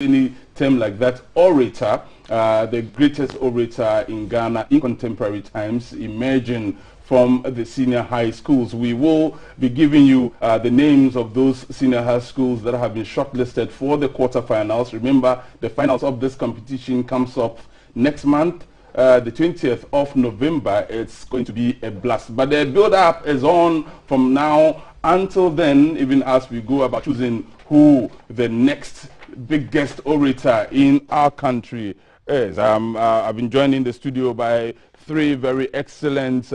any term like that, orator, the greatest orator in Ghana in contemporary times, emerging from the senior high schools. We will be giving you the names of those senior high schools that have been shortlisted for the quarterfinals. Remember, the finals of this competition comes up next month, the 20th of November. It's going to be a blast. But the build-up is on from now until then, even as we go about choosing who the next big guest orator in our country is. I've been joined in the studio by three very excellent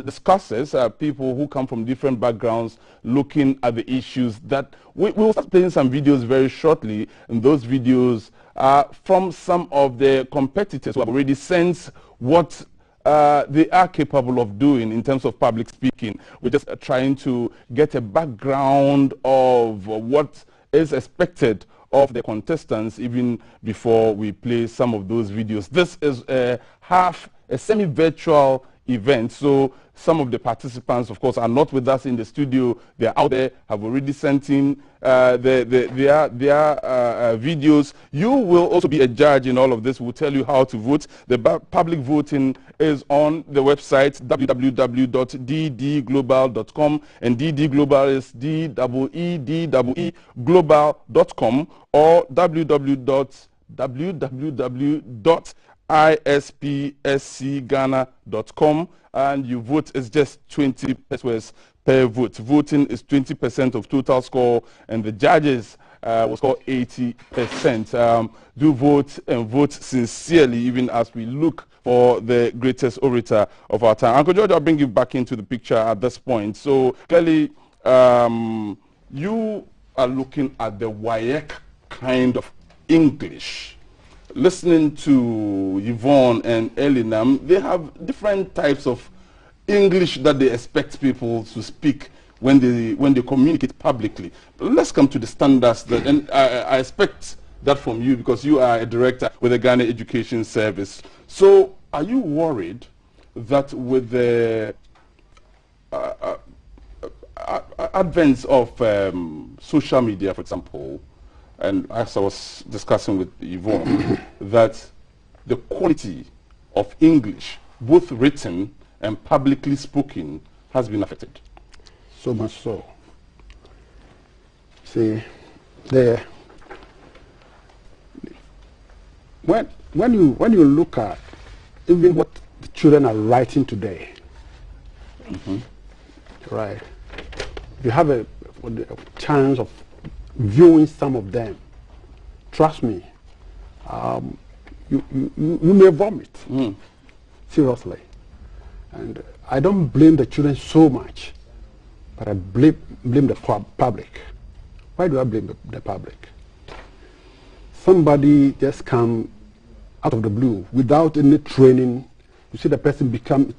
discussers, people who come from different backgrounds, looking at the issues that we'll start playing some videos very shortly, and those videos are from some of the competitors who have already sensed what they are capable of doing in terms of public speaking. We're just trying to get a background of what is expected of the contestants even before we play some of those videos. This is a semi-virtual event, so some of the participants, of course, are not with us in the studio. They're out there, have already sent in their videos. You will also be a judge in all of this. We'll tell you how to vote. The public voting is on the website www.ddglobal.com, and DD Global is DEEDEE global.com, or www.ispscghana.com, and your vote is just 20 pesos per vote. Voting is 20% of total score, and the judges will score 80%. Do vote, and vote sincerely, even as we look for the greatest orator of our time. Uncle George, I'll bring you back into the picture at this point. So clearly, you are looking at the WAEC kind of English. Listening to Yvonne and Elinam, they have different types of English that they expect people to speak when they communicate publicly. But let's come to the standards that, and I expect that from you because you are a director with the Ghana Education Service. So are you worried that with the advent of social media, for example, and as I was discussing with Yvonne, that the quality of English, both written and publicly spoken, has been affected? So much so. See, when you look at even what the children are writing today, right? If you have a chance of viewing some of them, trust me, you may vomit. Seriously. And I don't blame the children so much, but I blame the public. Why do I blame the public? Somebody just come out of the blue without any training. You see the person become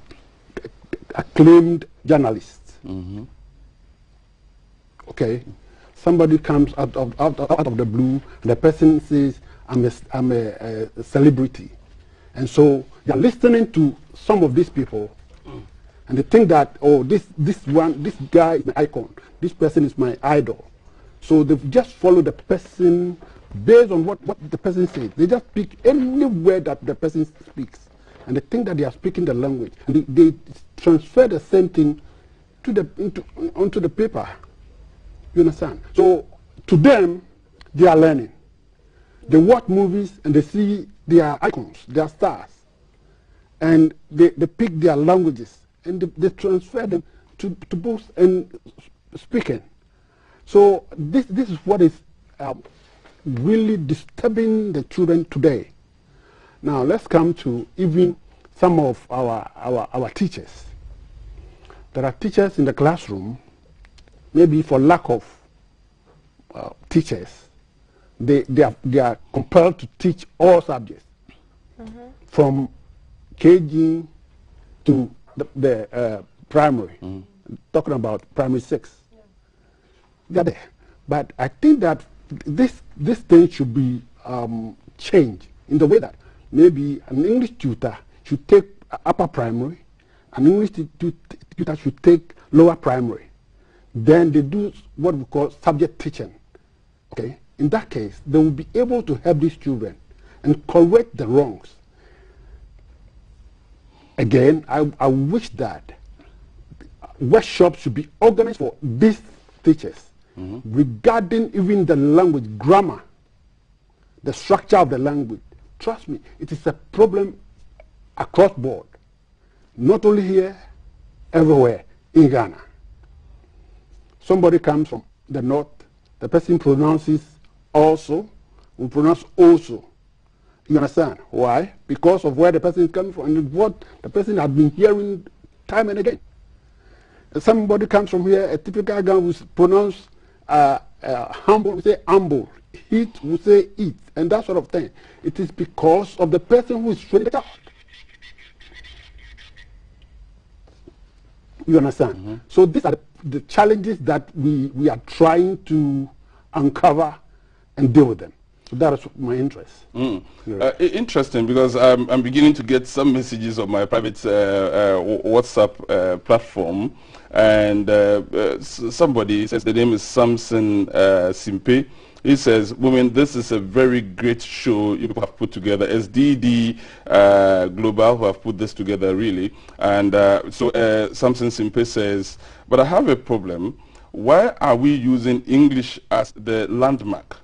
acclaimed journalist. Okay. Somebody comes out of the blue, and the person says, I'm a celebrity. And so they're listening to some of these people, and they think that, oh, this guy is my icon, this person is my idol. So they just follow the person based on what the person says. They just speak any word that the person speaks, and they think that they are speaking the language. And they transfer the same thing onto the paper. You understand? So to them, they are learning. They watch movies and they see their icons, their stars, and they pick their languages and they transfer them to both and speaking. So this is what is really disturbing the children today. Now let's come to even some of our teachers. There are teachers in the classroom. Maybe for lack of teachers, they are compelled to teach all subjects, from KG to the primary. Talking about primary 6, they're there. But I think that this thing should be changed in the way that maybe an English tutor should take upper primary, an English tutor should take lower primary. Then they do what we call subject teaching, okay, in that case, they will be able to help these children and correct the wrongs. Again, I wish that workshops should be organized for these teachers regarding even the language, grammar, the structure of the language. Trust me, it is a problem across board, not only here, everywhere in Ghana. Somebody comes from the north, the person pronounces also, we pronounce also. You understand? Why? Because of where the person is coming from and what the person has been hearing time and again. Somebody comes from here, a typical guy will pronounce humble, will say humble. Eat, will say eat, and that sort of thing. It is because of the person who is training the child. You understand? So these are the challenges that we are trying to uncover and deal with them. So that is my interest. Interesting, because I'm beginning to get some messages on my private WhatsApp platform, and somebody says the name is Samson Simpe. He says, "Women, this is a very great show you people have put together. SDD Global who have put this together, really." And so Samson Simpe says, "But I have a problem. Why are we using English as the landmark?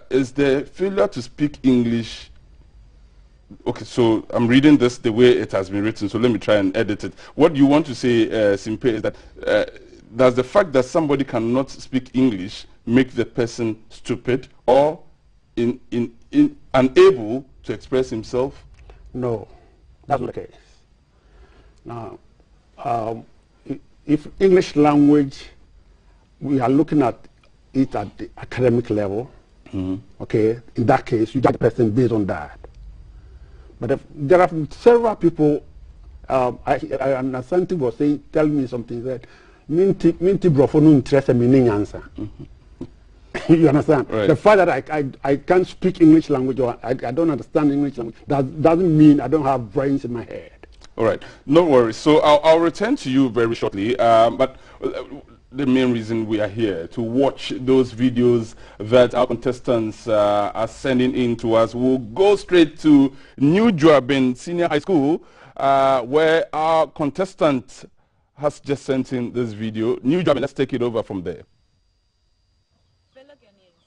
Is the failure to speak English..." Okay, so I'm reading this the way it has been written, so let me try and edit it. What you want to say, Simpe, is that does the fact that somebody cannot speak English make the person stupid or unable to express himself? No, that's not the case. Now, if English language, we are looking at it at the academic level, okay, in that case, you judge the person based on that. But if there are several people, I understand was saying, tell me something that minti brofo no interest meaning answer. You understand? Right. The fact that I can't speak English language or I don't understand English language, that doesn't mean I don't have brains in my head. All right, no worries. So I'll return to you very shortly, but the main reason we are here to watch those videos that our contestants are sending in to us. We'll go straight to New Joabin Senior High School, where our contestant has just sent in this video. New Joabin, let's take it over from there. Fellow Ghanaians,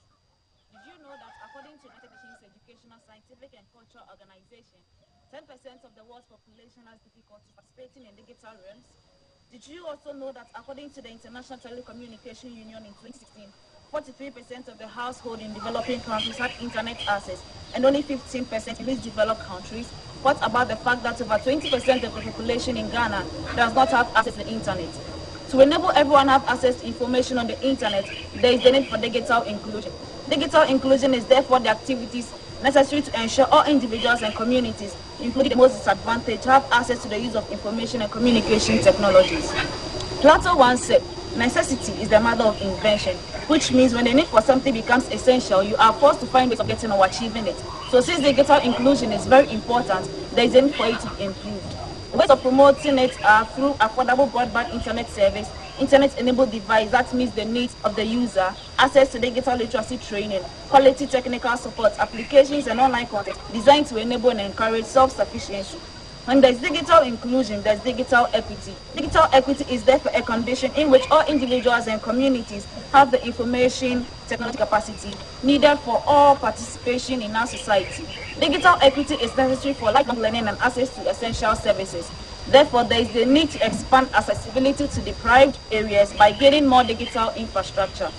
did you know that according to United Nations Educational, Scientific and Cultural Organization, 10% of the world's population has difficulty participating in digital realms? Did you also know that according to the International Telecommunication Union in 2016, 43% of the households in developing countries had internet access and only 15% in least developed countries? What about the fact that over 20% of the population in Ghana does not have access to the internet? To enable everyone to have access to information on the internet, there is the need for digital inclusion. Digital inclusion is therefore the activities necessary to ensure all individuals and communities, including the most disadvantaged, have access to the use of information and communication technologies. Plato once said, "Necessity is the mother of invention," which means when the need for something becomes essential, you are forced to find ways of getting or achieving it. So since digital inclusion is very important, there is a need for it to be improved. The ways of promoting it are through affordable broadband internet service, internet-enabled device that meets the needs of the user, access to digital literacy training, quality technical support, applications and online content designed to enable and encourage self-sufficiency. When there's digital inclusion, there's digital equity. Digital equity is therefore a condition in which all individuals and communities have the information technology capacity needed for all participation in our society. Digital equity is necessary for lifelong learning and access to essential services. Therefore, there is the need to expand accessibility to deprived areas by getting more digital infrastructure.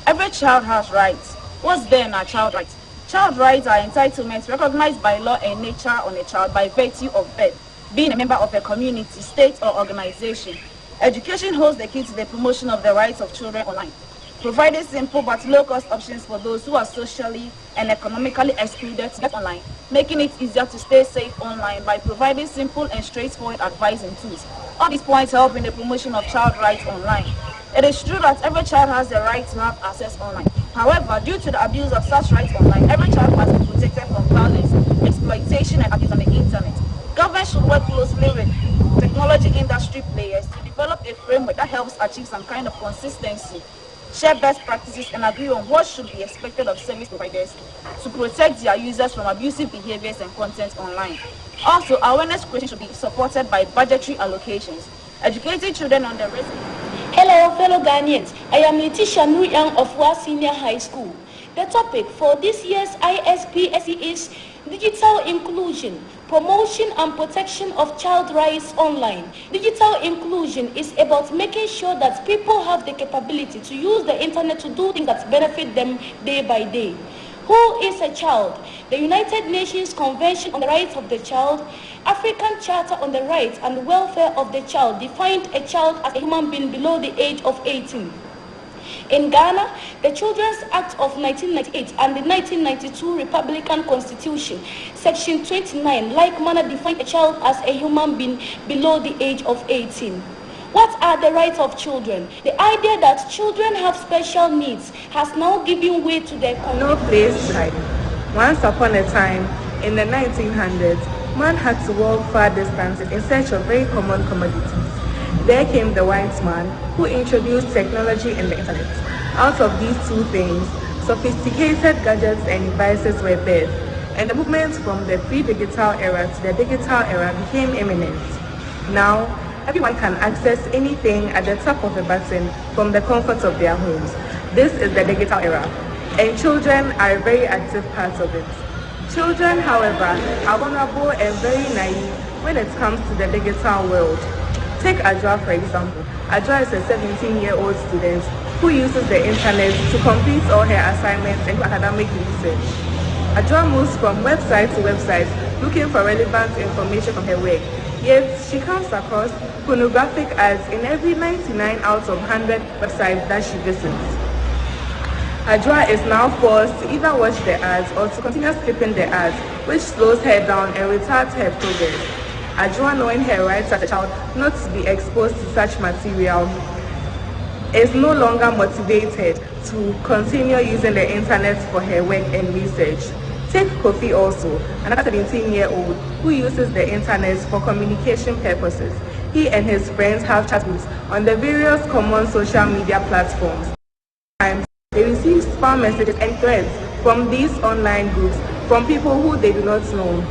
Every child has rights. What's there in our child rights? Child rights are entitlements recognized by law and nature on a child by virtue of birth, being a member of a community, state, or organization. Education holds the key to the promotion of the rights of children online, providing simple but low-cost options for those who are socially and economically excluded to get online, making it easier to stay safe online by providing simple and straightforward advice and tools. All these points help in the promotion of child rights online. It is true that every child has the right to have access online. However, due to the abuse of such rights online, every child must be protected from violence, exploitation, and abuse on the internet. Government should work closely with technology industry players to develop a framework that helps achieve some kind of consistency share best practices, and agree on what should be expected of service providers to protect their users from abusive behaviors and content online. Also, awareness creation should be supported by budgetary allocations, educating children on the risk. Hello, fellow Ghanaians. I am Letitia Nuyang of Wa Senior High School. The topic for this year's ISPSE is Digital Inclusion, Promotion and Protection of Child Rights Online. Digital inclusion is about making sure that people have the capability to use the internet to do things that benefit them day by day. Who is a child? The United Nations Convention on the Rights of the Child, African Charter on the Rights and Welfare of the Child defined a child as a human being below the age of 18. In Ghana, the Children's Act of 1998 and the 1992 Republican Constitution, Section 29, like manner define a child as a human being below the age of 18. What are the rights of children? The idea that children have special needs has now given way to the no place like. Once upon a time, in the 1900s, man had to walk far distances in search of very common commodities. There came the white man who introduced technology and the internet. Out of these two things, sophisticated gadgets and devices were birthed, and the movement from the pre-digital era to the digital era became imminent. Now, everyone can access anything at the tap of a button from the comfort of their homes. This is the digital era, and children are a very active part of it. Children, however, are vulnerable and very naive when it comes to the digital world. Take Ajwa, for example. Ajwa is a 17-year-old student who uses the internet to complete all her assignments and do academic research. Ajwa moves from website to website looking for relevant information from her work. Yet she comes across pornographic ads in every 99 out of 100 websites that she visits. Ajwa is now forced to either watch the ads or to continue skipping the ads, which slows her down and retards her progress. Ajwa, knowing her rights as a child not to be exposed to such material, is no longer motivated to continue using the internet for her work and research. Take Kofi also, another 17-year-old who uses the internet for communication purposes. He and his friends have chat groups on the various common social media platforms. Sometimes they receive spam messages and threats from these online groups from people who they do not know.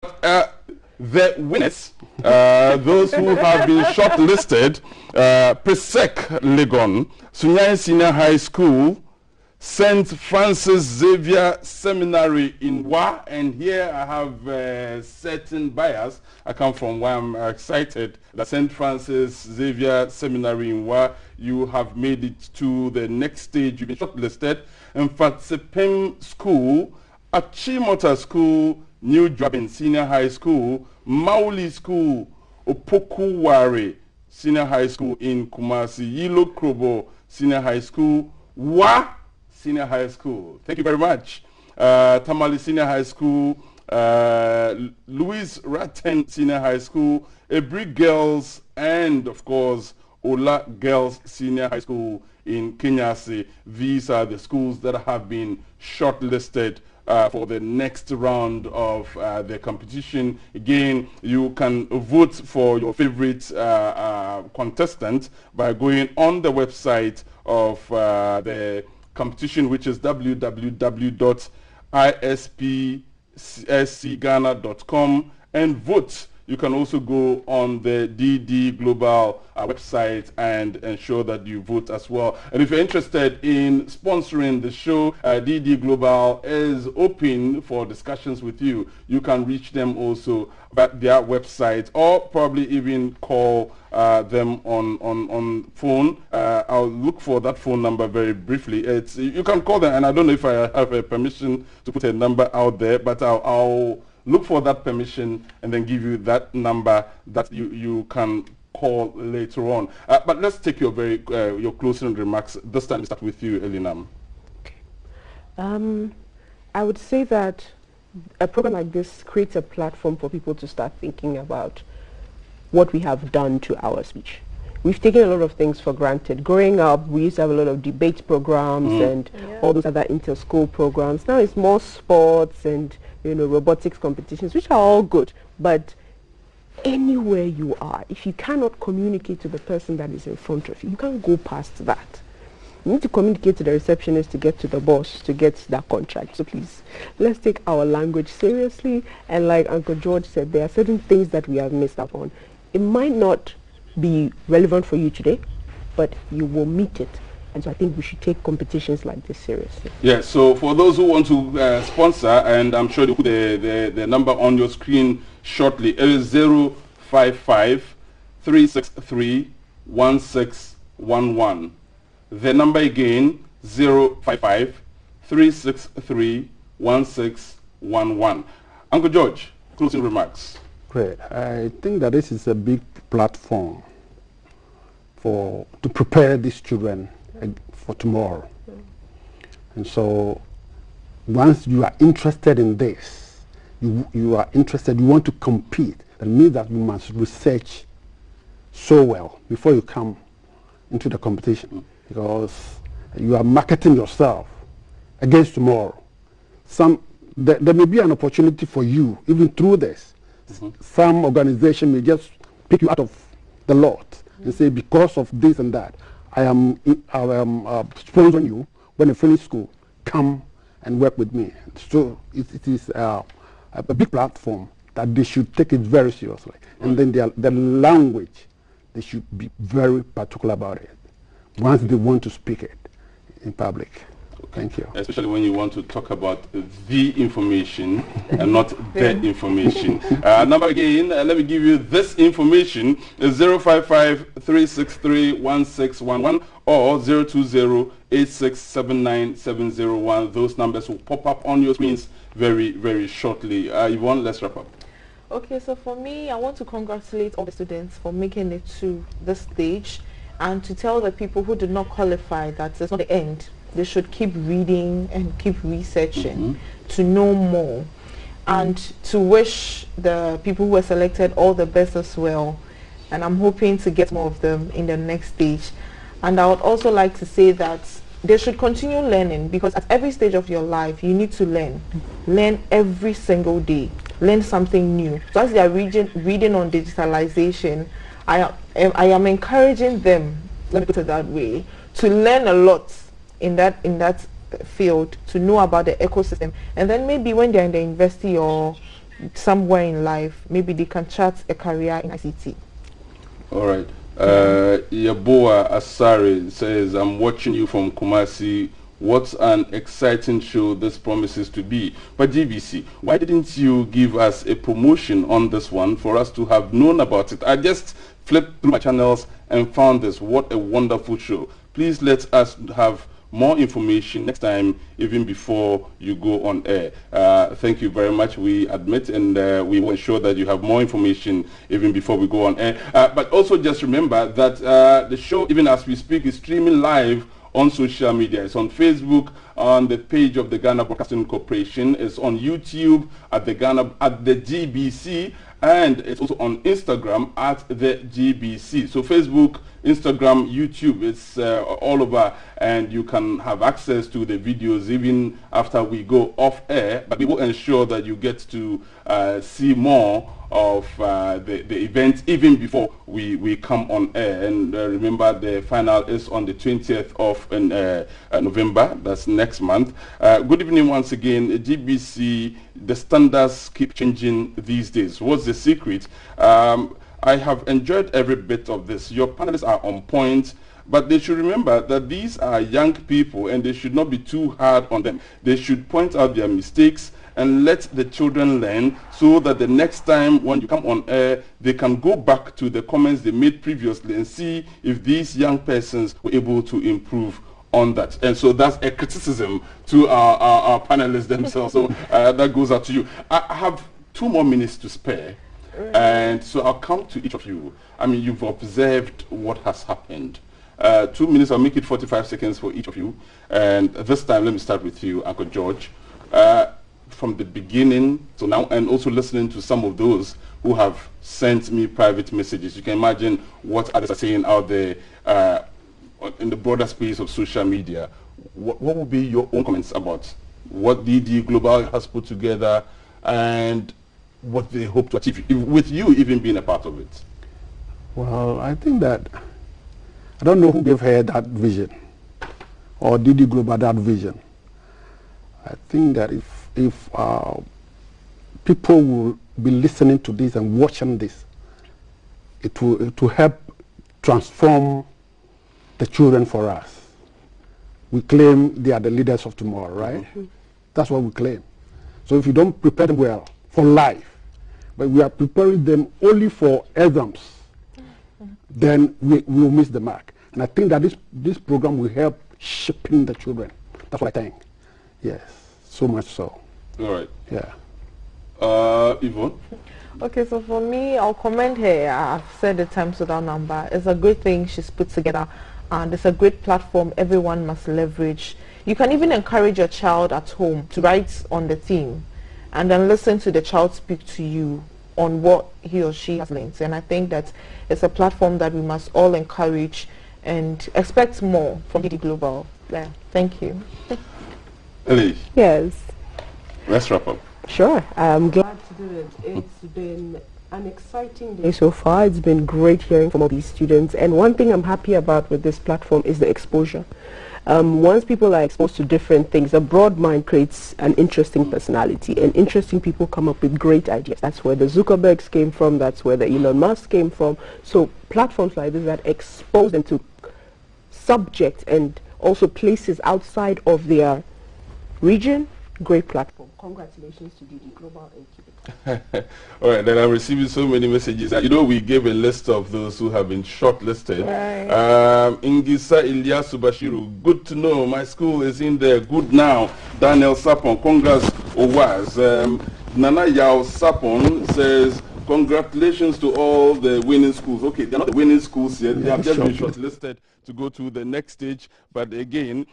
The winners, those who have been shortlisted, Presec Legon, Sunyan Senior High School, St. Francis Xavier Seminary in Wa, and here I have certain bias. I come from where I'm excited that St. Francis Xavier Seminary in Wa, you have made it to the next stage. You've been shortlisted. In fact, Sepem School, Achimota School, New Drabin Senior High School, Mauli School, Opokuware Senior High School in Kumasi, Yilo Krobo Senior High School, Wa Senior High School. Thank you very much. Tamale Senior High School, Louis Ratten Senior High School, Ebri Girls, and of course Ola Girls Senior High School in Kenyasi. These are the schools that have been shortlisted for the next round of the competition. Again, you can vote for your favorite contestant by going on the website of the competition, which is www.ispscghana.com, and vote. You can also go on the DD Global website and ensure that you vote as well. And if you're interested in sponsoring the show, DD Global is open for discussions with you. You can reach them also at their website, or probably even call them on phone. I'll look for that phone number very briefly. You can call them, and I don't know if I have a permission to put a number out there, but I'll look for that permission and then give you that number that you can call later on. But let's take your your closing remarks. This time, start with you, Elinam. Okay. I would say that a program like this creates a platform for people to start thinking about what we have done to our speech. We've taken a lot of things for granted. Growing up, we used to have a lot of debate programs and all those other inter-school programs. Now it's more sports and robotics competitions, which are all good. But anywhere you are, if you cannot communicate to the person that is in front of you, you can't go past that. You need to communicate to the receptionist to get to the boss to get that contract. So please, let's take our language seriously. And like Uncle George said, there are certain things that we have missed out on. It might not be relevant for you today, but you will meet it. And so I think we should take competitions like this seriously. Yeah, so for those who want to sponsor, and I'm sure you put the number on your screen shortly, it is 055-363-1611. The number again, 055-363-1611. Uncle George, closing remarks. Great. I think that this is a big platform to prepare these children for tomorrow. And so once you are interested in this, you are interested, you want to compete, that means that you must research so well before you come into the competition, because you are marketing yourself against tomorrow. There may be an opportunity for you, even through this. Some organization may just pick you out of the lot and say, because of this and that, I am sponsoring you. When you finish school, come and work with me. So it is a big platform that they should take it very seriously. And then the language, they should be very particular about it once they want to speak it in public. Thank you. Especially when you want to talk about the information and not the information. Number again, let me give you this information, 055-363-1611 or 020-8679701. Those numbers will pop up on your screens very, very shortly. Yvonne, let's wrap up. Okay, so for me, I want to congratulate all the students for making it to this stage, and to tell the people who did not qualify that it's not the end. They should keep reading and keep researching to know more, and to wish the people who were selected all the best as well. And I'm hoping to get more of them in the next stage. And I would also like to say that they should continue learning, because at every stage of your life you need to learn. Learn every single day. Learn something new. So as they are reading on digitalization, I am encouraging them, let me put it that way, to learn a lot in that field, to know about the ecosystem. And then maybe when they're in the university or somewhere in life, maybe they can chart a career in ICT. All right. Yaboa Asari says, I'm watching you from Kumasi. What an exciting show this promises to be. But GBC, why didn't you give us a promotion on this one for us to have known about it? I just flipped through my channels and found this. What a wonderful show. Please let us have more information next time, even before you go on air. Thank you very much. We admit, and we will ensure that you have more information even before we go on air. But also just remember that the show, even as we speak, is streaming live on social media. It's on Facebook, on the page of the Ghana Broadcasting Corporation. It's on YouTube at the GBC, and it's also on Instagram at the GBC. So Facebook, Instagram, YouTube, it's all over, and you can have access to the videos even after we go off air. But we will ensure that you get to see more of the event even before we come on air. And remember, the final is on the 20th of November. That's next month. Good evening once again. GBC, the standards keep changing these days. What's the secret? I have enjoyed every bit of this. Your panelists are on point, but they should remember that these are young people and they should not be too hard on them. They should point out their mistakes and let the children learn, so that the next time when you come on air, they can go back to the comments they made previously and see if these young persons were able to improve on that. And so that's a criticism to our panelists themselves. So that goes out to you. I have 2 more minutes to spare. And so I'll come to each of you. I mean, you've observed what has happened. 2 minutes, I'll make it 45 seconds for each of you. And this time, let me start with you, Uncle George. From the beginning to now, and also listening to some of those who have sent me private messages, you can imagine what others are saying out there in the broader space of social media. What would be your own comments about what DD Global has put together and what they hope to achieve, with you even being a part of it? Well, I think that, I don't know who gave her that vision, or DD Global that vision. I think that if people will be listening to this and watching this, it will help transform the children for us. We claim they are the leaders of tomorrow, right? Mm-hmm. That's what we claim. So if you don't prepare them well for life, but we are preparing them only for exams, then we will miss the mark. And I think that this program will help shaping the children. That's what I think. Yes, so much so. All right. Yeah. Yvonne? Okay, so for me, I'll commend her. I've said the times without number. It's a great thing she's put together, and it's a great platform everyone must leverage. You can even encourage your child at home to write on the theme, and then listen to the child speak to you on what he or she has learned. And I think that it's a platform that we must all encourage and expect more from DD Global. Yeah, thank you. Ellie? Yes. Let's wrap up. Sure. I'm glad to do it. It's been an exciting day so far. It's been great hearing from all these students. And one thing I'm happy about with this platform is the exposure. Once people are exposed to different things, a broad mind creates an interesting personality, and interesting people come up with great ideas. That's where the Zuckerbergs came from. That's where the Elon Musk came from. So platforms like this that expose them to subjects and also places outside of their region, great platform. Congratulations to DD Global and keep it. All right, then I'm receiving so many messages. You know, we gave a list of those who have been shortlisted. Right. Ingisa Ilya Subashiru, good to know. My school is in there. Good now. Daniel Sapon, congrats, Owaz. Nana Yao Sapon says, congratulations to all the winning schools. Okay, they're not the winning schools yet. They have just been shortlisted to go to the next stage. But again,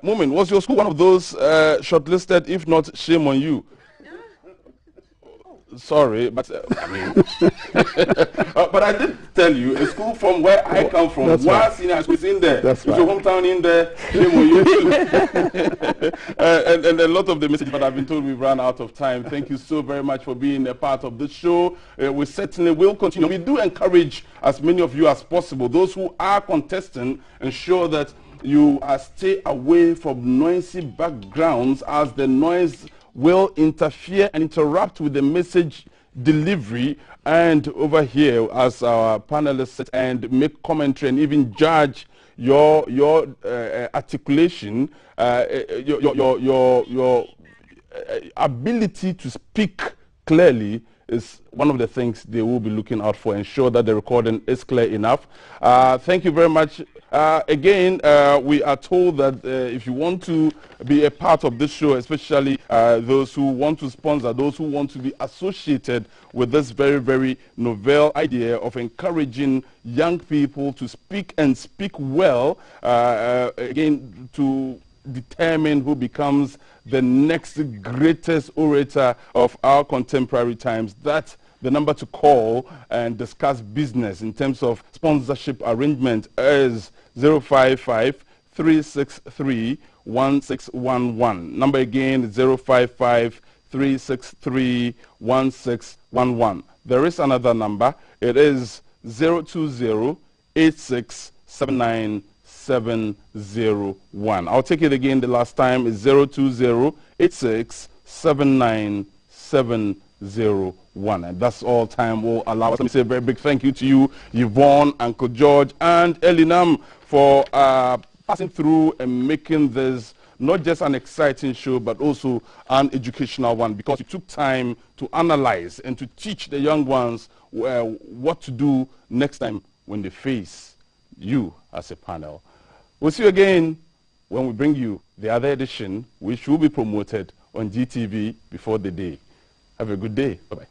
Moment, was your school one of those shortlisted? If not, shame on you. Sorry, but I mean, but I did tell you, a school from where I come from, Senior School is in there. That's right. Your hometown in there, shame on you too. And a lot of the messages, but I've been told we've run out of time. Thank you so very much for being a part of this show. We certainly will continue. We do encourage as many of you as possible, those who are contesting, ensure that you stay away from noisy backgrounds, as the noise will interfere and interrupt with the message delivery, and over here as our panelists sit and make commentary and even judge your articulation, your ability to speak clearly is one of the things they will be looking out for. Ensure that the recording is clear enough. Thank you very much. Again, we are told that if you want to be a part of this show, especially those who want to sponsor, those who want to be associated with this very, very novel idea of encouraging young people to speak and speak well, again, to determine who becomes the next greatest orator of our contemporary times. That's the number to call and discuss business in terms of sponsorship arrangement is 055-363-1611. Number again, 055-363-1611. There is another number. It is 020-8679-701. I'll take it again the last time. It's 020-8679-701. And that's all time will allow us. Let me say a very big thank you to you, Yvonne, Uncle George, and Elinam for passing through and making this not just an exciting show, but also an educational one, because you took time to analyze and to teach the young ones what to do next time when they face you as a panel. We'll see you again when we bring you the other edition, which will be promoted on GTV before the day. Have a good day. Bye-bye.